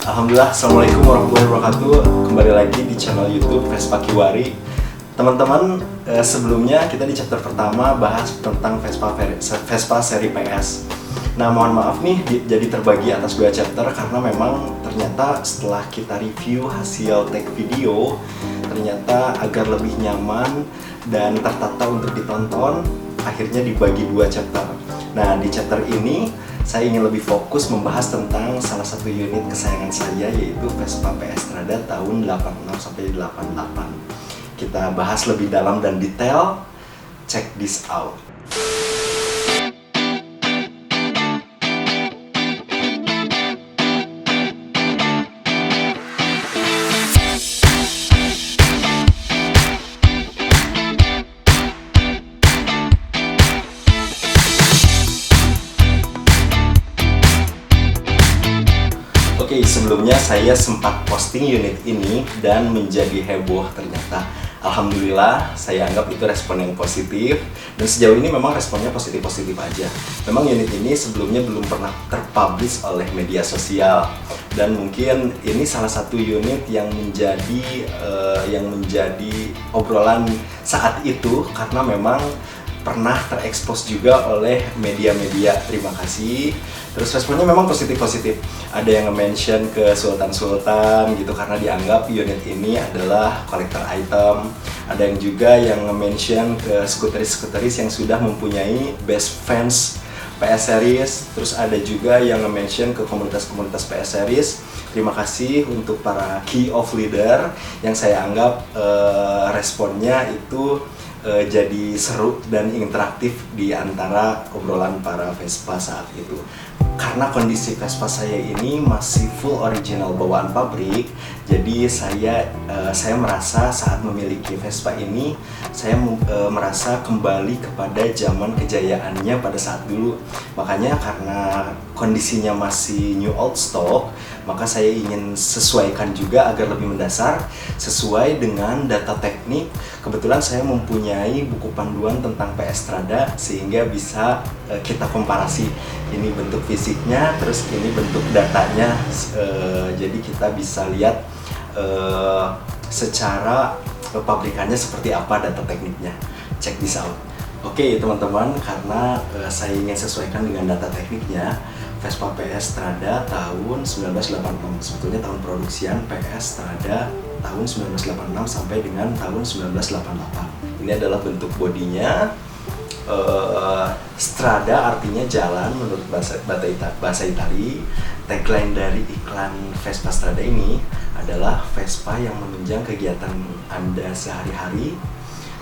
Alhamdulillah, Assalamualaikum warahmatullahi wabarakatuh. Kembali lagi di channel YouTube Vespa Kiwari. Teman-teman, sebelumnya kita di chapter pertama bahas tentang Vespa seri PS. Nah, mohon maaf nih, jadi terbagi atas dua chapter karena memang ternyata setelah kita review hasil take video, ternyata agar lebih nyaman dan tertata untuk ditonton, akhirnya dibagi dua chapter. Nah, di chapter ini saya ingin lebih fokus membahas tentang salah satu unit kesayangan saya, yaitu Vespa PS Strada tahun 86 sampai 88. Kita bahas lebih dalam dan detail. Check this out. Oke, sebelumnya saya sempat posting unit ini dan menjadi heboh ternyata. Alhamdulillah, saya anggap itu respon yang positif. Dan sejauh ini memang responnya positif-positif aja. Memang unit ini sebelumnya belum pernah terpublish oleh media sosial. Dan mungkin ini salah satu unit yang menjadi obrolan saat itu karena memang pernah terekspos juga oleh media-media. Terima kasih. Terus responnya memang positif-positif. Ada yang nge-mention ke sultan-sultan gitu karena dianggap unit ini adalah collector item. Ada yang juga yang nge-mention ke skuteris-skuteris yang sudah mempunyai best fans PS Series. Terus ada juga yang nge-mention ke komunitas-komunitas PS Series. Terima kasih untuk para key of leader yang saya anggap responnya itu jadi seru dan interaktif di antara obrolan para Vespa saat itu. Karena kondisi Vespa saya ini masih full original bawaan pabrik, jadi saya merasa saat memiliki Vespa ini saya merasa kembali kepada zaman kejayaannya pada saat dulu. Makanya karena kondisinya masih new old stock, maka saya ingin sesuaikan juga agar lebih mendasar sesuai dengan data teknik. Kebetulan saya mempunyai buku panduan tentang PS Strada sehingga bisa kita komparasi. Ini bentuk fisiknya, terus ini bentuk datanya. Jadi kita bisa lihat secara pabrikannya seperti apa data tekniknya. Check this out. Oke teman-teman, karena saya ingin sesuaikan dengan data tekniknya, Vespa PS Strada tahun 1986. Sebetulnya tahun produksian PS Strada tahun 1986 sampai dengan tahun 1988. Ini adalah bentuk bodinya. Strada artinya jalan menurut bahasa Itali. Tagline dari iklan Vespa Strada ini adalah Vespa yang menunjang kegiatan Anda sehari-hari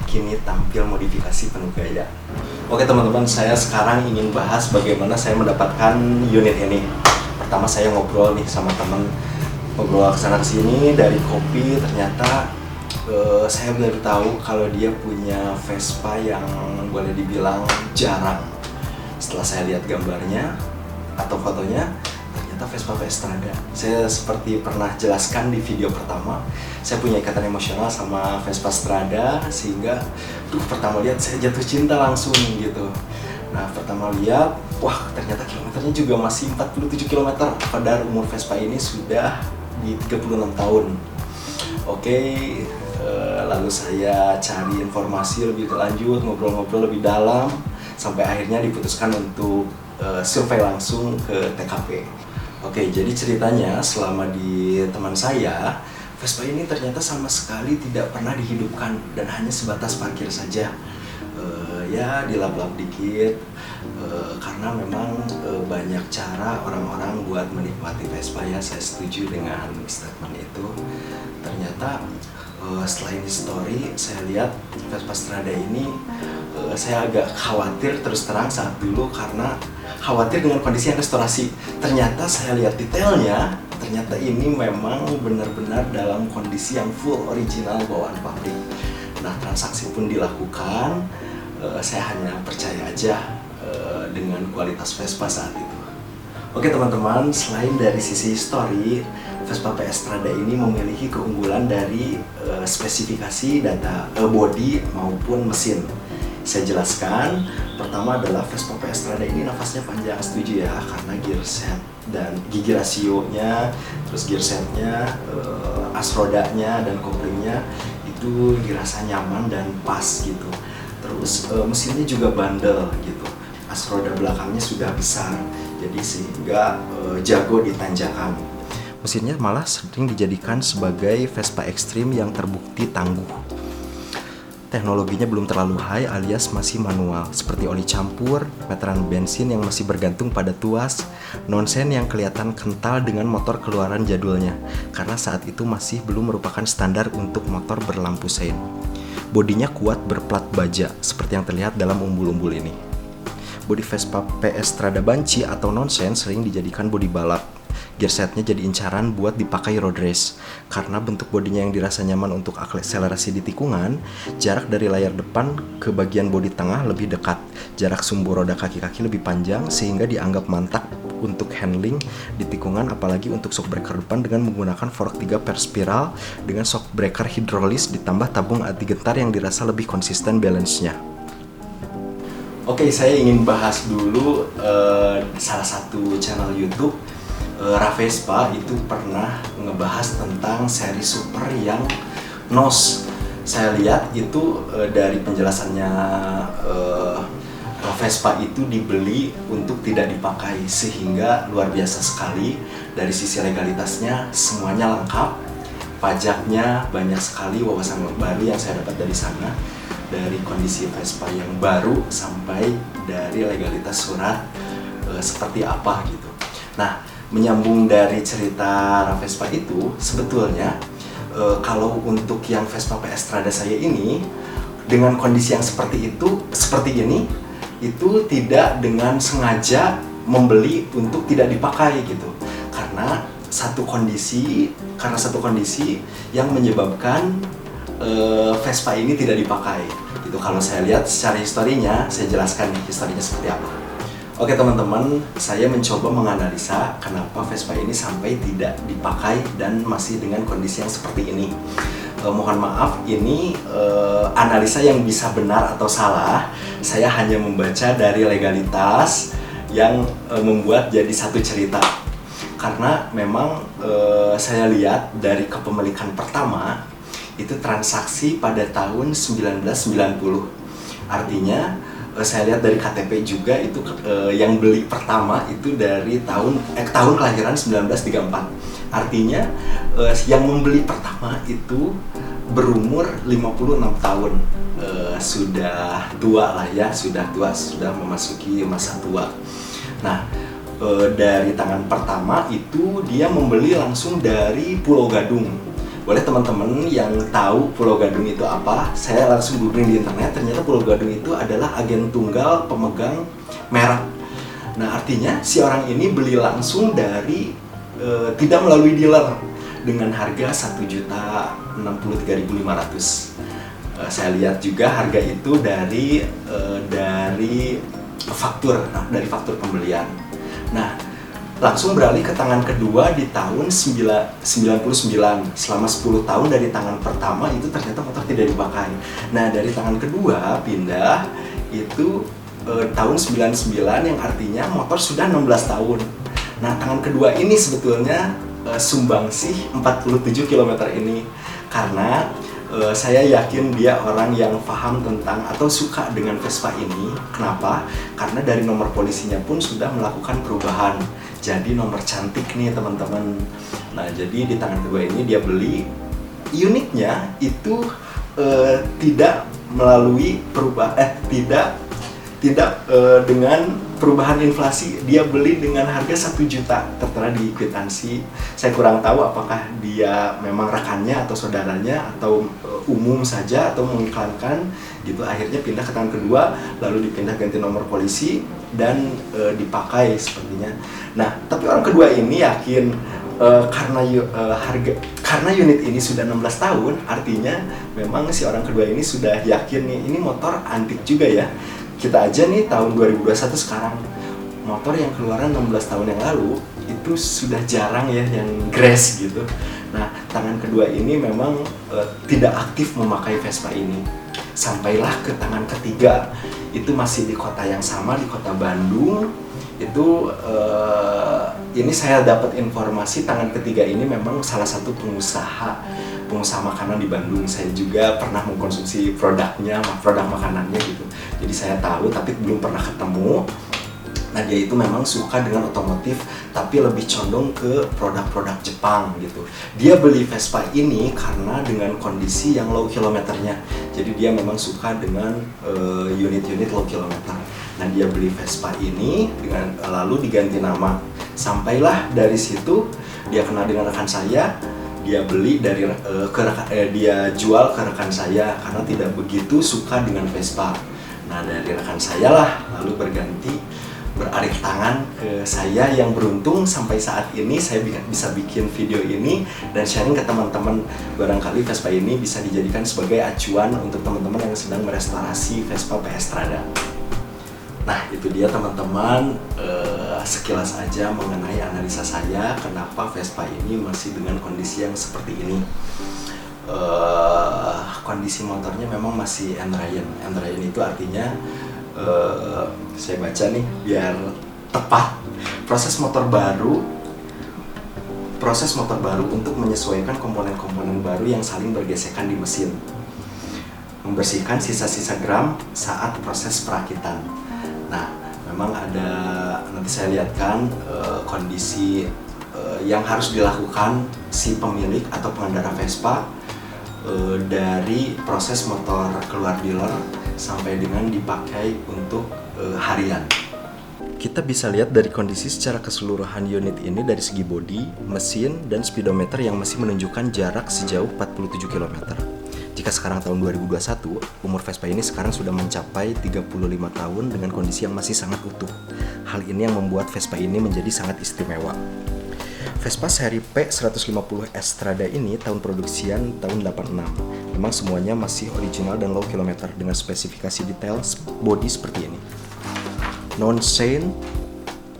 kini tampil modifikasi penuh gaya. Oke teman-teman, saya sekarang ingin bahas bagaimana saya mendapatkan unit ini. Pertama saya ngobrol nih sama teman, ngobrol kesana kesini dari kopi, ternyata saya baru tahu kalau dia punya Vespa yang boleh dibilang jarang. Setelah saya lihat gambarnya atau fotonya, ternyata Vespa PS Strada. Saya seperti pernah jelaskan di video pertama, saya punya ikatan emosional sama Vespa Strada sehingga pertama lihat saya jatuh cinta langsung gitu. Nah, pertama lihat, wah ternyata kilometernya juga masih 47 km, padahal umur Vespa ini sudah di 36 tahun. Oke, lalu saya cari informasi lebih lanjut, ngobrol-ngobrol lebih dalam, sampai akhirnya diputuskan untuk survei langsung ke TKP. Oke, jadi ceritanya selama di teman saya, Vespa ini ternyata sama sekali tidak pernah dihidupkan dan hanya sebatas parkir saja. Ya dilap-lap dikit, karena memang banyak cara orang-orang buat menikmati Vespa ya, saya setuju dengan statement itu. Ternyata selain history, saya lihat Vespa Strada ini saya agak khawatir terus terang saat dulu karena khawatir dengan kondisi yang restorasi. Ternyata saya lihat detailnya, ternyata ini memang benar-benar dalam kondisi yang full original bawaan pabrik. Nah, transaksi pun dilakukan, saya hanya percaya aja dengan kualitas Vespa saat itu. Oke teman-teman, selain dari sisi history, Vespa PS Strada ini memiliki keunggulan dari spesifikasi data bodi maupun mesin. Saya jelaskan. Pertama adalah Vespa PS Strada ini nafasnya panjang, setuju ya, karena gear set dan gigi rasionya, terus gear setnya, as rodanya dan koplingnya itu dirasa nyaman dan pas gitu. Terus mesinnya juga bandel gitu. As roda belakangnya sudah besar, jadi sehingga jago di tanjakan. Mesinnya malah sering dijadikan sebagai Vespa Extreme yang terbukti tangguh. Teknologinya belum terlalu high alias masih manual, seperti oli campur, meteran bensin yang masih bergantung pada tuas, nonsen yang kelihatan kental dengan motor keluaran jadulnya, karena saat itu masih belum merupakan standar untuk motor berlampu sein. Bodinya kuat berplat baja, seperti yang terlihat dalam umbul-umbul ini. Bodi Vespa PS Strada Banci atau nonsen sering dijadikan bodi balap. Gear setnya jadi incaran buat dipakai road race. Karena bentuk bodinya yang dirasa nyaman untuk akselerasi di tikungan, jarak dari layar depan ke bagian bodi tengah lebih dekat. Jarak sumbu roda kaki-kaki lebih panjang sehingga dianggap mantap untuk handling di tikungan, apalagi untuk shock breaker depan dengan menggunakan fork 3 per spiral dengan shock breaker hidrolis ditambah tabung anti gentar yang dirasa lebih konsisten balance-nya. Oke, saya ingin bahas dulu salah satu channel YouTube, Ravespa, itu pernah ngebahas tentang seri super yang NOS. Saya lihat itu dari penjelasannya, Ravespa itu dibeli untuk tidak dipakai, sehingga luar biasa sekali. Dari sisi legalitasnya semuanya lengkap, pajaknya banyak sekali, wawasan baru yang saya dapat dari sana, dari kondisi Vespa yang baru sampai dari legalitas surat seperti apa gitu. Nah, menyambung dari cerita Ravespa itu, sebetulnya kalau untuk yang Vespa PS Strada saya ini dengan kondisi yang seperti ini itu tidak dengan sengaja membeli untuk tidak dipakai gitu, karena satu kondisi yang menyebabkan Vespa ini tidak dipakai itu. Kalau saya lihat secara historinya, saya jelaskan nih historinya seperti apa. Oke teman-teman, saya mencoba menganalisa kenapa Vespa ini sampai tidak dipakai dan masih dengan kondisi yang seperti ini. Mohon maaf, ini analisa yang bisa benar atau salah. Saya hanya membaca dari legalitas yang membuat jadi satu cerita. Karena memang saya lihat dari kepemilikan pertama, itu transaksi pada tahun 1990. Artinya, saya lihat dari KTP juga itu yang beli pertama itu dari tahun kelahiran 1934. Artinya yang membeli pertama itu berumur 56 tahun. Sudah tua lah ya, sudah memasuki masa tua. Nah, dari tangan pertama itu dia membeli langsung dari Pulau Gadung. Boleh teman-teman yang tahu Pulau Gadung itu apa, saya langsung googling di internet, ternyata Pulau Gadung itu adalah agen tunggal pemegang merek. Nah, artinya si orang ini beli langsung dari tidak melalui dealer dengan harga 1.063.500. Saya lihat juga harga itu dari faktur pembelian. Nah, langsung beralih ke tangan kedua di tahun 99. Selama 10 tahun dari tangan pertama itu ternyata motor tidak dipakai. Nah, dari tangan kedua pindah itu tahun 99, yang artinya motor sudah 16 tahun. Nah, tangan kedua ini sebetulnya sumbangsih 47 km ini. Karena saya yakin dia orang yang paham tentang atau suka dengan Vespa ini. Kenapa? Karena dari nomor polisinya pun sudah melakukan perubahan. Jadi nomor cantik nih teman-teman. Nah, jadi di tangan kedua ini dia beli. Uniknya itu tidak melalui dengan perubahan inflasi. Dia beli dengan harga 1 juta, tertera di kwitansi. Saya kurang tahu apakah dia memang rekannya atau saudaranya atau umum saja atau mengiklankan gitu. Akhirnya pindah ke tangan kedua, lalu dipindah ganti nomor polisi dan dipakai sepertinya. Nah, tapi orang kedua ini yakin karena unit ini sudah 16 tahun, artinya memang si orang kedua ini sudah yakin nih, ini motor antik juga ya. Kita aja nih tahun 2021 sekarang, motor yang keluaran 16 tahun yang lalu itu sudah jarang ya yang grass gitu. Nah, tangan kedua ini memang tidak aktif memakai Vespa ini. Sampailah ke tangan ketiga, itu masih di kota yang sama, di kota Bandung. Itu ini saya dapat informasi tangan ketiga ini memang salah satu pengusaha makanan di Bandung. Saya juga pernah mengkonsumsi produk makanannya gitu. Jadi saya tahu tapi belum pernah ketemu. Nah, dia itu memang suka dengan otomotif tapi lebih condong ke produk-produk Jepang gitu. Dia beli Vespa ini karena dengan kondisi yang low kilometernya. Jadi dia memang suka dengan unit-unit low kilometer. Nah, dia beli Vespa ini dengan lalu diganti nama. Sampailah dari situ dia kenal dengan rekan saya. Dia beli dari dia jual ke rekan saya karena tidak begitu suka dengan Vespa. Nah, dari rekan saya lah lalu beralih tangan ke saya yang beruntung sampai saat ini saya bisa bikin video ini dan sharing ke teman-teman. Barangkali Vespa ini bisa dijadikan sebagai acuan untuk teman-teman yang sedang merestorasi Vespa PS Strada. Nah, itu dia teman-teman, sekilas aja mengenai analisa saya kenapa Vespa ini masih dengan kondisi yang seperti ini. Kondisi motornya memang masih Endrain. Endrain itu artinya saya baca nih biar tepat, proses motor baru untuk menyesuaikan komponen-komponen baru yang saling bergesekan di mesin, membersihkan sisa-sisa gram saat proses perakitan. Nah, memang ada, nanti saya lihatkan kondisi yang harus dilakukan si pemilik atau pengendara Vespa dari proses motor keluar dealer sampai dengan dipakai untuk harian. Kita bisa lihat dari kondisi secara keseluruhan unit ini dari segi bodi, mesin, dan speedometer yang masih menunjukkan jarak sejauh 47 km. Jika sekarang tahun 2021, umur Vespa ini sekarang sudah mencapai 35 tahun dengan kondisi yang masih sangat utuh. Hal ini yang membuat Vespa ini menjadi sangat istimewa. Vespa seri P150S Strada ini tahun produksian tahun 86. Memang semuanya masih original dan low kilometer dengan spesifikasi detail bodi seperti ini. Non-chain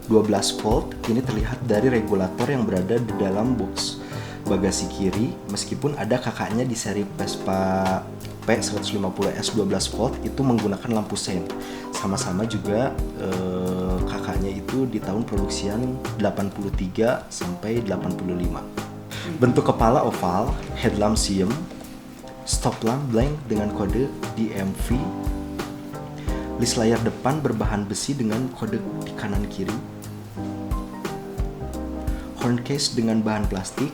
12 volt ini terlihat dari regulator yang berada di dalam box bagasi kiri, meskipun ada kakaknya di seri Vespa P150S 12 volt itu menggunakan lampu sein. Sama-sama juga kakaknya itu di tahun produksian 83 sampai 85. Bentuk kepala oval, headlamp siem, stop lamp blank dengan kode DMV, list layar depan berbahan besi dengan kode di kanan kiri, horn case dengan bahan plastik,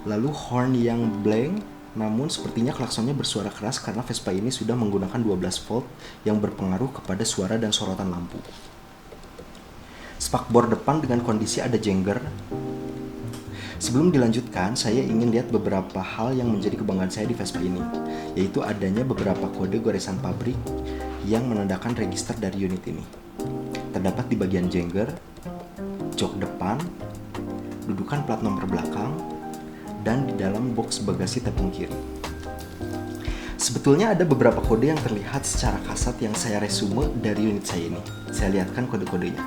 lalu horn yang blank, namun sepertinya klaksonnya bersuara keras karena Vespa ini sudah menggunakan 12 volt yang berpengaruh kepada suara dan sorotan lampu. Spakbor depan dengan kondisi ada jengger. Sebelum dilanjutkan, saya ingin lihat beberapa hal yang menjadi kebanggaan saya di Vespa ini, yaitu adanya beberapa kode goresan pabrik yang menandakan register dari unit ini. Terdapat di bagian jengger, jok depan, dudukan plat nomor belakang, dan di dalam box bagasi tepung kiri. Sebetulnya ada beberapa kode yang terlihat secara kasat yang saya resume dari unit saya ini. Saya lihatkan kode-kodenya.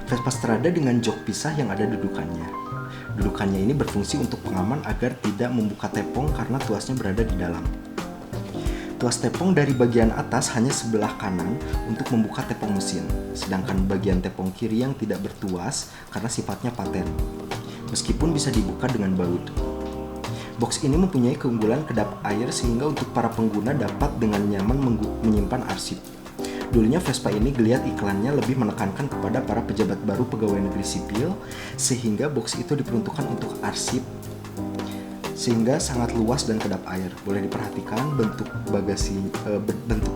Vespa Strada dengan jok pisah yang ada dudukannya. Dudukannya ini berfungsi untuk pengaman agar tidak membuka tepung karena tuasnya berada di dalam. Tuas tepung dari bagian atas hanya sebelah kanan untuk membuka tepung mesin, sedangkan bagian tepung kiri yang tidak bertuas karena sifatnya paten, meskipun bisa dibuka dengan baut. Box ini mempunyai keunggulan kedap air sehingga untuk para pengguna dapat dengan nyaman menyimpan arsip. Dulunya Vespa ini geliat iklannya lebih menekankan kepada para pejabat baru pegawai negeri sipil, sehingga box itu diperuntukkan untuk arsip, sehingga sangat luas dan kedap air. Boleh diperhatikan bentuk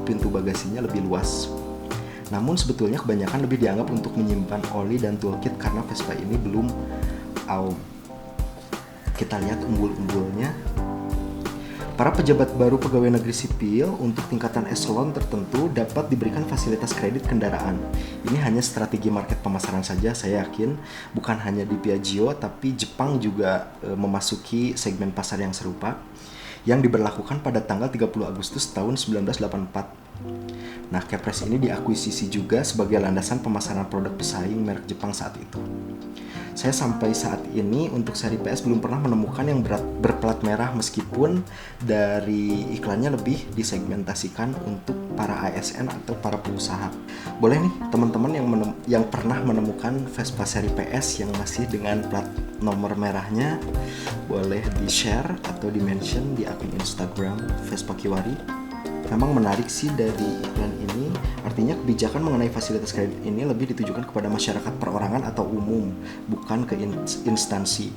pintu bagasinya lebih luas. Namun sebetulnya kebanyakan lebih dianggap untuk menyimpan oli dan toolkit karena Vespa ini belum AUM. Kita lihat umbul-umbulnya. Para pejabat baru pegawai negeri sipil untuk tingkatan eselon tertentu dapat diberikan fasilitas kredit kendaraan. Ini hanya strategi market pemasaran saja, saya yakin. Bukan hanya di Piaggio, tapi Jepang juga memasuki segmen pasar yang serupa, yang diberlakukan pada tanggal 30 Agustus tahun 1984. Nah, Kepres ini diakuisisi juga sebagai landasan pemasaran produk pesaing merek Jepang saat itu. Saya sampai saat ini untuk seri PS belum pernah menemukan yang berplat merah, meskipun dari iklannya lebih disegmentasikan untuk para ASN atau para pengusaha. Boleh nih teman-teman yang pernah menemukan Vespa seri PS yang masih dengan plat nomor merahnya, boleh di-share atau di-mention di akun Instagram Vespa Kiwari. Memang menarik sih dari iklan ini, artinya kebijakan mengenai fasilitas kredit ini lebih ditujukan kepada masyarakat perorangan atau umum, bukan ke instansi.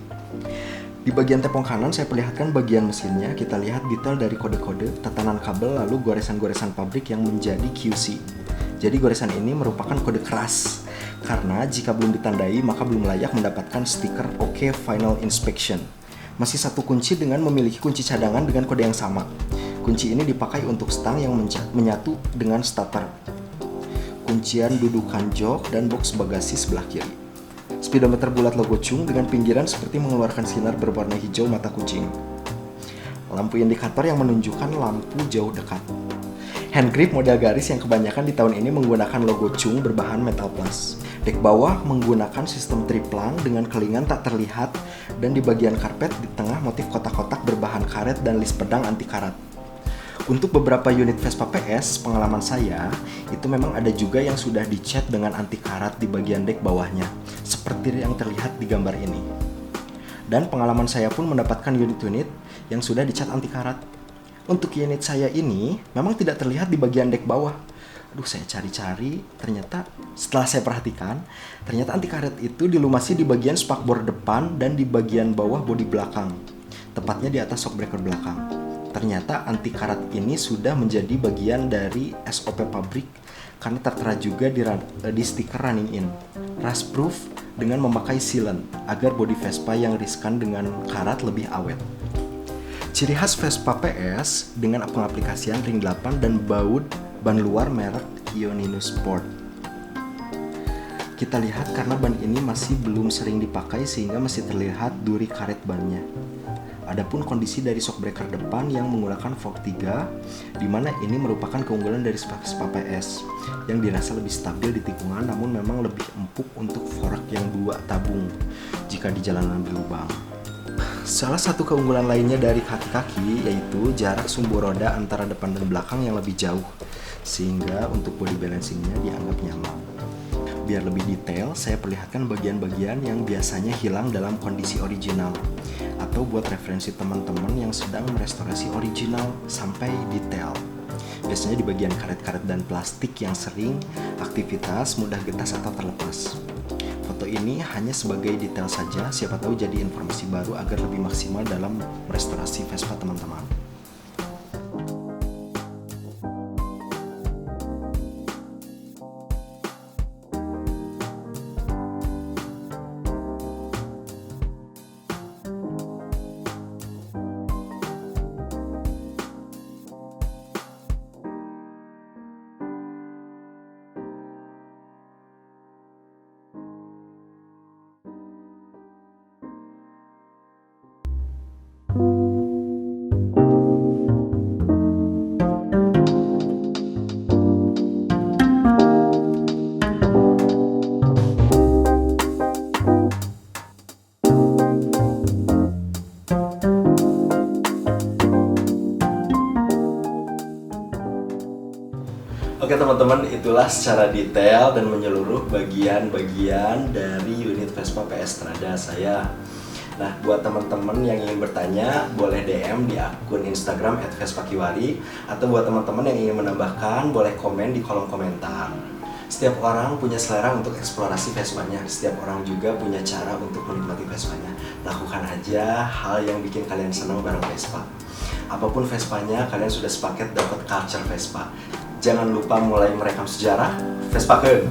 Di bagian tepung kanan saya perlihatkan bagian mesinnya. Kita lihat detail dari kode-kode, tatanan kabel, lalu goresan-goresan pabrik yang menjadi QC. Jadi goresan ini merupakan kode keras, karena jika belum ditandai maka belum layak mendapatkan stiker OK Final Inspection. Masih satu kunci dengan memiliki kunci cadangan dengan kode yang sama. Kunci ini dipakai untuk stang yang menyatu dengan starter. Kuncian dudukan jok dan box bagasi sebelah kiri. Speedometer bulat logo Chung dengan pinggiran seperti mengeluarkan sinar berwarna hijau mata kucing. Lampu indikator yang menunjukkan lampu jauh dekat. Hand grip model garis yang kebanyakan di tahun ini menggunakan logo Chung berbahan metal plus. Dek bawah menggunakan sistem triplang dengan kelingan tak terlihat, dan di bagian karpet di tengah motif kotak-kotak berbahan karet dan lis pedang anti karat. Untuk beberapa unit Vespa PS, pengalaman saya, itu memang ada juga yang sudah dicat dengan anti karat di bagian dek bawahnya, seperti yang terlihat di gambar ini. Dan pengalaman saya pun mendapatkan unit-unit yang sudah dicat anti karat. Untuk unit saya ini, memang tidak terlihat di bagian dek bawah. Aduh, saya cari-cari, ternyata setelah saya perhatikan, ternyata anti karet itu dilumasi di bagian spakbor depan dan di bagian bawah bodi belakang, tepatnya di atas shockbreaker belakang. Ternyata anti karat ini sudah menjadi bagian dari SOP pabrik karena tertera juga di stiker running in. Rust proof dengan memakai sealant agar bodi Vespa yang riskan dengan karat lebih awet. Ciri khas Vespa PS dengan pengaplikasian ring 8 dan baut ban luar merek Ionino Sport. Kita lihat karena ban ini masih belum sering dipakai sehingga masih terlihat duri karet bannya. Adapun kondisi dari shockbreaker depan yang menggunakan fork 3, di mana ini merupakan keunggulan dari Vespa PS yang dirasa lebih stabil di tikungan, namun memang lebih empuk untuk fork yang 2 tabung jika di jalanan berlubang. Salah satu keunggulan lainnya dari kaki-kaki yaitu jarak sumbu roda antara depan dan belakang yang lebih jauh, sehingga untuk body balancingnya dianggap nyaman. Biar lebih detail, saya perlihatkan bagian-bagian yang biasanya hilang dalam kondisi original, atau buat referensi teman-teman yang sedang merestorasi original sampai detail. Biasanya di bagian karet-karet dan plastik yang sering aktivitas mudah getas atau terlepas. Foto ini hanya sebagai detail saja, siapa tahu jadi informasi baru agar lebih maksimal dalam merestorasi Vespa teman-teman. Oke teman-teman, itulah secara detail dan menyeluruh bagian-bagian dari unit Vespa PS Strada saya. Nah, buat teman-teman yang ingin bertanya, boleh DM di akun Instagram @vespakiwari, atau buat teman-teman yang ingin menambahkan, boleh komen di kolom komentar. Setiap orang punya selera untuk eksplorasi Vespanya, setiap orang juga punya cara untuk menikmati Vespanya. Lakukan aja hal yang bikin kalian senang bareng Vespa. Apapun Vespanya, kalian sudah sepaket dapat culture Vespa. Jangan lupa mulai merekam sejarah Vespa Keun.